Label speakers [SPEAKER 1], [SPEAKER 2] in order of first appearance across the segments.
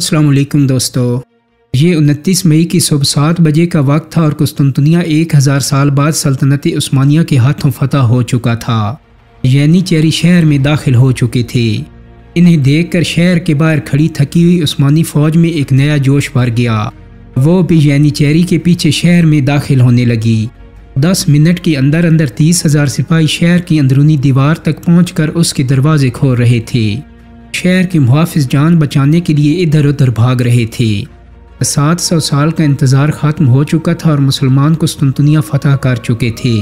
[SPEAKER 1] अस्सलाम वालेकुम दोस्तों, ये 29 मई की सुबह 7 बजे का वक्त था और कुस्तुनतुनिया 1000 साल बाद सल्तनत उस्मानिया के हाथों फतह हो चुका था। येनिचेरी शहर में दाखिल हो चुके थे। इन्हें देखकर शहर के बाहर खड़ी थकी हुई उस्मानी फौज में एक नया जोश भर गया। वो भी येनिचेरी के पीछे शहर में दाखिल होने लगी। 10 मिनट के अंदर अंदर 30,000 सिपाही शहर की अंदरूनी दीवार तक पहुंचकर उसके दरवाजे खोल रहे थे। शहर के मुहाफिज जान बचाने के लिए इधर उधर भाग रहे थे। 700 साल का इंतज़ार ख़त्म हो चुका था और मुसलमान कुस्तुनतुनिया फतह कर चुके थे।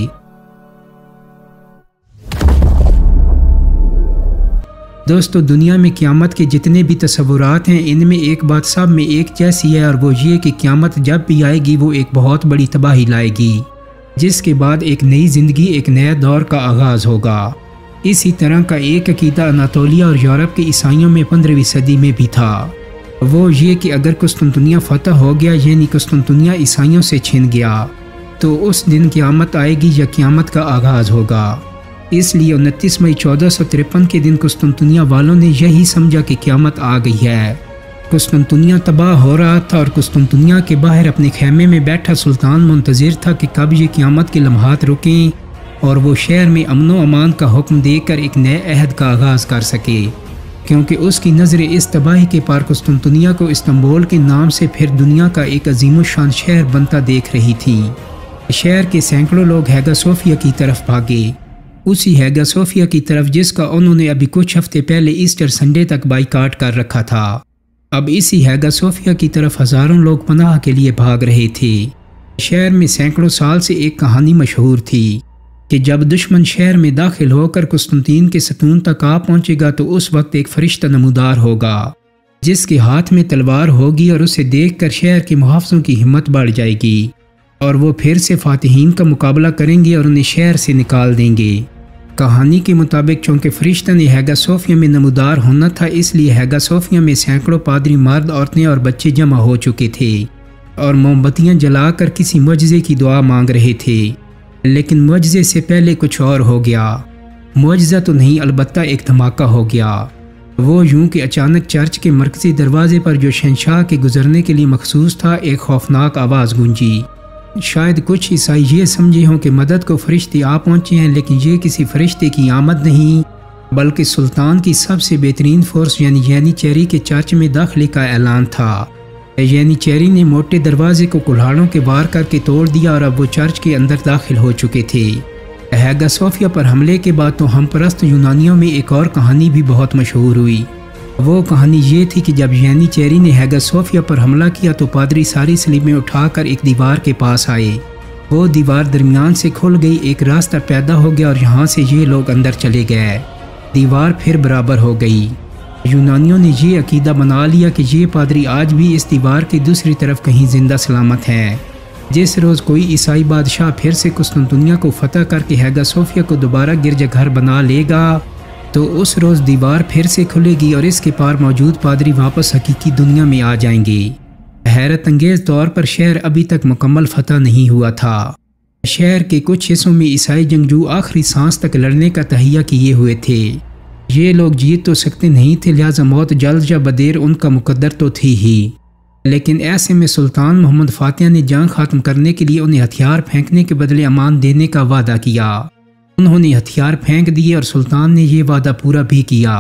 [SPEAKER 1] दोस्तों, दुनिया में क़यामत के जितने भी तस्वुरात हैं, इनमें एक बात सब में एक जैसी है और वो ये कि क़यामत जब भी आएगी वो एक बहुत बड़ी तबाही लाएगी, जिसके बाद एक नई ज़िंदगी, एक नया दौर का आगाज़ होगा। इसी तरह का एक अकीदा अनातोलिया और यूरोप के ईसाइयों में 15वीं सदी में भी था। वो ये कि अगर कुस्तुनतुनिया फतह हो गया, यानी कुस्तुनतुनिया ईसाइयों से छिन गया, तो उस दिन क़यामत आएगी या क़यामत का आगाज़ होगा। इसलिए 29 मई 1453 के दिन कुस्तुनतुनिया वालों ने यही समझा कि क़यामत आ गई है। कुस्तुनतुनिया तबाह हो रहा था और कुस्तुनतुनिया के बाहर अपने खेमे में बैठा सुल्तान मुंतज़िर था कि कब ये क़यामत के लम्हात रुकें और वो शहर में अमन व अमान का हुक्म देकर एक नए अहद का आगाज़ कर सके, क्योंकि उसकी नज़रें इस तबाही के पार कुस्तुनतुनिया को इस्तांबुल के नाम से फिर दुनिया का एक अजीमुशान शहर बनता देख रही थी। शहर के सैकड़ों लोग हैगा सोफिया की तरफ भागे, उसी हैगा सोफिया की तरफ जिसका उन्होंने अभी कुछ हफ्ते पहले ईस्टर संडे तक बाइकाट कर रखा था। अब इसी हैगा सोफिया की तरफ हज़ारों लोग पनाह के लिए भाग रहे थे। शहर में सैकड़ों साल से एक कहानी मशहूर थी कि जब दुश्मन शहर में दाखिल होकर कुस्तुनतीन के सतून तक आ पहुंचेगा तो उस वक्त एक फरिश्ता नमूदार होगा जिसके हाथ में तलवार होगी और उसे देखकर शहर के मुहाफ़िज़ों की हिम्मत बढ़ जाएगी और वो फिर से फातिहीन का मुकाबला करेंगे और उन्हें शहर से निकाल देंगे। कहानी के मुताबिक चूँकि फरिश्ता ने हैगा सोफिया में नमूदार होना था, इसलिए हैगा सोफिया में सैकड़ों पादरी, मर्द, औरतें और बच्चे जमा हो चुके थे और मोमबत्तियाँ जलाकर किसी मुअजिज़े की दुआ मांग रहे थे। लेकिन मुअजिज़े से पहले कुछ और हो गया। मुअजिज़ा तो नहीं, अलबत्ता एक धमाका हो गया। वो यूं कि अचानक चर्च के मरकज़ी दरवाजे पर जो शहंशाह के गुजरने के लिए मखसूस था, एक खौफनाक आवाज़ गूंजी। शायद कुछ ईसाई ये समझे हों कि मदद को फरिश्ते आ पहुँचे हैं, लेकिन ये किसी फरिश्ते की आमद नहीं बल्कि सुल्तान की सबसे बेहतरीन फोर्स यानी येनिचेरी के चर्च में दाखिले का ऐलान था। येनिचेरी ने मोटे दरवाजे को कुल्हाड़ों के वार करके तोड़ दिया और अब वो चर्च के अंदर दाखिल हो चुके थे। हैगा सोफिया पर हमले के बाद तो हम परस्त यूनानियों में एक और कहानी भी बहुत मशहूर हुई। वो कहानी ये थी कि जब येनिचेरी ने हैगा सोफिया पर हमला किया तो पादरी सारी सलीबें उठाकर एक दीवार के पास आए। वो दीवार दरमियान से खुल गई, एक रास्ता पैदा हो गया और यहाँ से ये लोग अंदर चले गए। दीवार फिर बराबर हो गई। यूनानियों ने ये अकीदा बना लिया कि ये पादरी आज भी इस दीवार की दूसरी तरफ कहीं जिंदा सलामत है। जिस रोज़ कोई ईसाई बादशाह फिर से कुस्तुनतुनिया को फतह करके हैगा सोफिया को दोबारा गिरजाघर बना लेगा तो उस रोज़ दीवार फिर से खुलेगी और इसके पार मौजूद पादरी वापस हकीकी दुनिया में आ जाएंगे। हैरत अंगेज़ तौर पर शहर अभी तक मुकम्मल फतह नहीं हुआ था। शहर के कुछ हिस्सों में ईसाई जंगजू आखिरी सांस तक लड़ने का तहिया किए हुए थे। ये लोग जीत तो सकते नहीं थे, लिहाजा मौत जल्द या बदेर उनका मुकद्दर तो थी ही। लेकिन ऐसे में सुल्तान मोहम्मद फातिह ने जंग ख़त्म करने के लिए उन्हें हथियार फेंकने के बदले अमान देने का वादा किया। उन्होंने हथियार फेंक दिए और सुल्तान ने यह वादा पूरा भी किया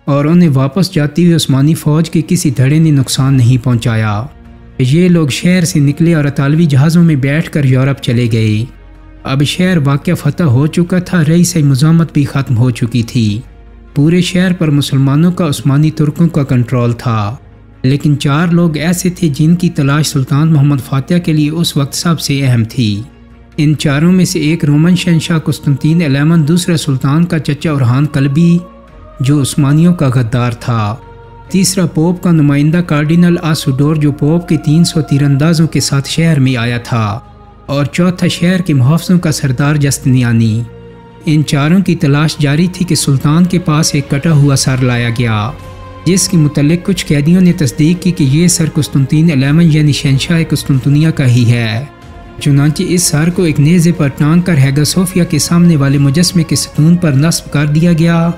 [SPEAKER 1] और उन्हें वापस जाती हुई उस्मानी फ़ौज के किसी धड़े ने नुकसान नहीं पहुँचाया। ये लोग शहर से निकले और अतालवी जहाज़ों में बैठकर यूरोप चले गए। अब शहर वाक़या फ़तह हो चुका था, रईस मुज़ामत भी ख़त्म हो चुकी थी। पूरे शहर पर मुसलमानों का उस्मानी तुर्कों का कंट्रोल था, लेकिन 4 लोग ऐसे थे जिनकी तलाश सुल्तान मोहम्मद फातिह के लिए उस वक्त सबसे अहम थी। इन 4 में से एक रोमन शहंशाह कुस्तुनतीन एलेमन, दूसरा सुल्तान का चचा उरहान कल्बी जो उस्मानियों का गद्दार था, तीसरा पोप का नुमाइंदा कार्डिनल आसुडोर जो पोप के 300 तीरंदाजों के साथ शहर में आया था, और चौथा शहर के मुहाफ़िज़ों का सरदार जस्तनियानी। इन 4 की तलाश जारी थी कि सुल्तान के पास एक कटा हुआ सर लाया गया, जिसके मुतल्लिक कुछ कैदियों ने तस्दीक की कि ये सर कुस्तुनतीन एलेमन यानी शहंशाह कुस्तुनतुनिया का ही है। चुनांचे इस सर को एक नेज़े पर टांग कर हैगा सोफिया के सामने वाले मुजस्मे के सतून पर नस्ब कर दिया गया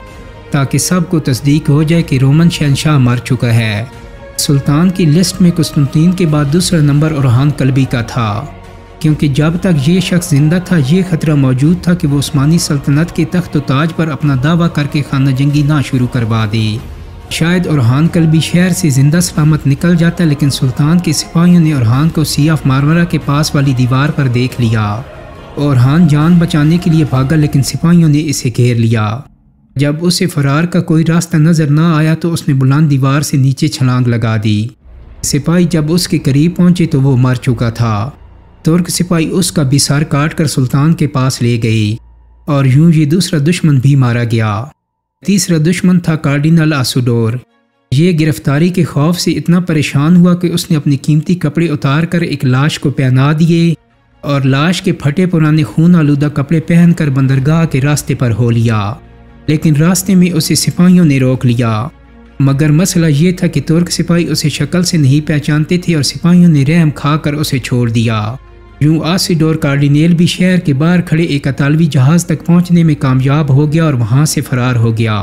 [SPEAKER 1] ताकि सबको तस्दीक हो जाए कि रोमन शहंशाह मर चुका है। सुल्तान की लिस्ट में कुस्तुनतीन के बाद दूसरा नंबर ओरहान कल्बी का था, क्योंकि जब तक ये शख्स जिंदा था ये खतरा मौजूद था कि वो उस्मानी सल्तनत के तख्त ताज पर अपना दावा करके खाना जंगी ना शुरू करवा दे। शायद ओरहान कल्बी शहर से जिंदा सलामत निकल जाता, लेकिन सुल्तान के सिपाहियों ने ओरहान को सी ऑफ मारमरा के पास वाली दीवार पर देख लिया। ओरहान जान बचाने के लिए भागा, लेकिन सिपाहियों ने इसे घेर लिया। जब उसे फरार का कोई रास्ता नजर ना आया तो उसने बुलंद दीवार से नीचे छलांग लगा दी। सिपाही जब उसके करीब पहुंचे तो वो मर चुका था। तुर्क सिपाही उसका भी सर काट कर सुल्तान के पास ले गए और यूं ये दूसरा दुश्मन भी मारा गया। तीसरा दुश्मन था कार्डिनल आसुडोर। ये गिरफ्तारी के खौफ से इतना परेशान हुआ कि उसने अपने कीमती कपड़े उतार कर एक लाश को पहना दिए और लाश के फटे पुराने खून आलूदा कपड़े पहनकर बंदरगाह के रास्ते पर हो लिया। लेकिन रास्ते में उसे सिपाहियों ने रोक लिया। मगर मसला ये था कि तुर्क सिपाही उसे शक्ल से नहीं पहचानते थे और सिपाहियों ने रहम खाकर उसे छोड़ दिया। यूं आसिडोर कार्डिनेल भी शहर के बाहर खड़े एक अतालवी जहाज तक पहुंचने में कामयाब हो गया और वहां से फरार हो गया।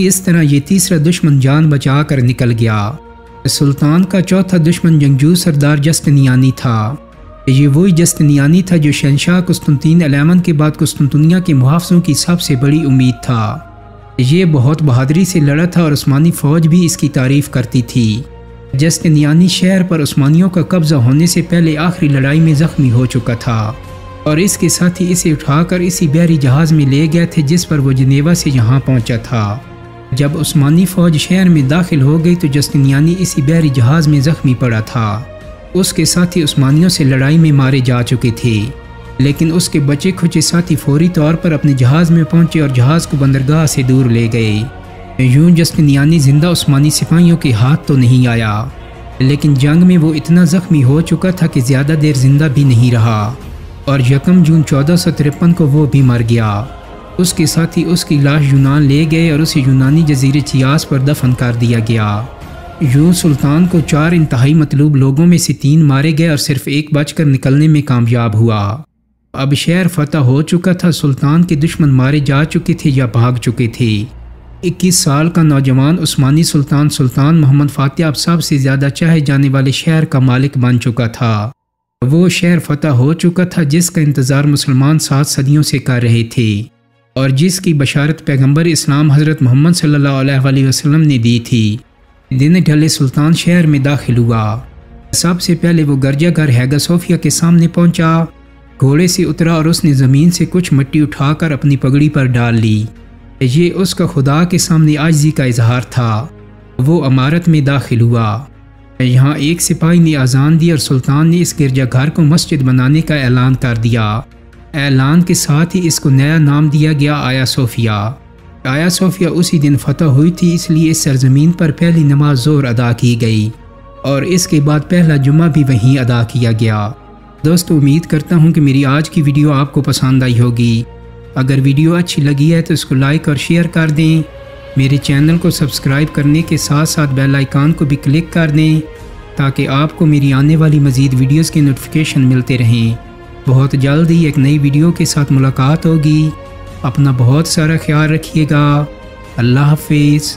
[SPEAKER 1] इस तरह ये तीसरा दुश्मन जान बचा कर निकल गया। सुल्तान का चौथा दुश्मन जंगजू सरदार जस्टिनियानी था। ये वही जस्टिनियानी था जो शहंशाह कुस्तुनतीन अलैमन के बाद कुस्तुनतुनिया के मुहाफ़िज़ों की सबसे बड़ी उम्मीद था। ये बहुत बहादुरी से लड़ा था और उस्मानी फ़ौज भी इसकी तारीफ़ करती थी। जस्टिनियानी शहर पर उस्मानियों का कब्ज़ा होने से पहले आखिरी लड़ाई में ज़ख्मी हो चुका था और इसके साथ ही इसे उठाकर इसी बहरी जहाज़ में ले गए थे जिस पर वो जिनेवा से यहाँ पहुँचा था। जब उस्मानी फ़ौज शहर में दाखिल हो गई तो जस्टिनियानी इसी बहरी जहाज़ में ज़ख्मी पड़ा था। उसके साथी उस्मानियों से लड़ाई में मारे जा चुके थे, लेकिन उसके बचे खुचे साथी फौरी तौर पर अपने जहाज़ में पहुंचे और जहाज़ को बंदरगाह से दूर ले गए। यूं जस्टिनियानी जिंदा उस्मानी सिपाहियों के हाथ तो नहीं आया, लेकिन जंग में वो इतना ज़ख्मी हो चुका था कि ज़्यादा देर जिंदा भी नहीं रहा और 1 जून 1453 को वो भी मर गया। उसके साथी उसकी लाश यूनान ले गए और उसे यूनानी जजीरे चियास पर दफन कर दिया गया। यूं सुल्तान को 4 इंतहाई मतलूब लोगों में से 3 मारे गए और सिर्फ एक बचकर निकलने में कामयाब हुआ। अब शहर फतह हो चुका था, सुल्तान के दुश्मन मारे जा चुके थे या भाग चुके थे। 21 साल का नौजवान उस्मानी सुल्तान सुल्तान मोहम्मद फातिह अब सबसे ज़्यादा चाहे जाने वाले शहर का मालिक बन चुका था। वो शहर फतह हो चुका था जिसका इंतज़ार मुसलमान 7 सदियों से कर रहे थे और जिसकी बशारत पैगम्बर इस्लाम हज़रत मोहम्मद सल्लल्लाहु अलैहि वसल्लम ने दी थी। दिन ढले सुल्तान शहर में दाखिल हुआ। सबसे पहले वो गिरजाघर हैगा सोफिया के सामने पहुंचा, घोड़े से उतरा और उसने ज़मीन से कुछ मिट्टी उठाकर अपनी पगड़ी पर डाल ली। ये उसका खुदा के सामने आजिज़ी का इजहार था। वो इमारत में दाखिल हुआ। यहाँ एक सिपाही ने अजान दी और सुल्तान ने इस गिरजाघर को मस्जिद बनाने का ऐलान कर दिया। ऐलान के साथ ही इसको नया नाम दिया गया आया सोफिया। आया सोफिया उसी दिन फतह हुई थी, इसलिए इस सरजमीन पर पहली नमाज ज़ोहर अदा की गई और इसके बाद पहला जुम्मा भी वहीं अदा किया गया। दोस्तों, उम्मीद करता हूँ कि मेरी आज की वीडियो आपको पसंद आई होगी। अगर वीडियो अच्छी लगी है तो इसको लाइक और शेयर कर दें। मेरे चैनल को सब्सक्राइब करने के साथ साथ बेल आइकन को भी क्लिक कर दें ताकि आपको मेरी आने वाली मज़ीद वीडियोज़ के नोटिफिकेशन मिलते रहें। बहुत जल्द ही एक नई वीडियो के साथ मुलाकात होगी। अपना बहुत सारा ख्याल रखिएगा। अल्लाह हाफिज़।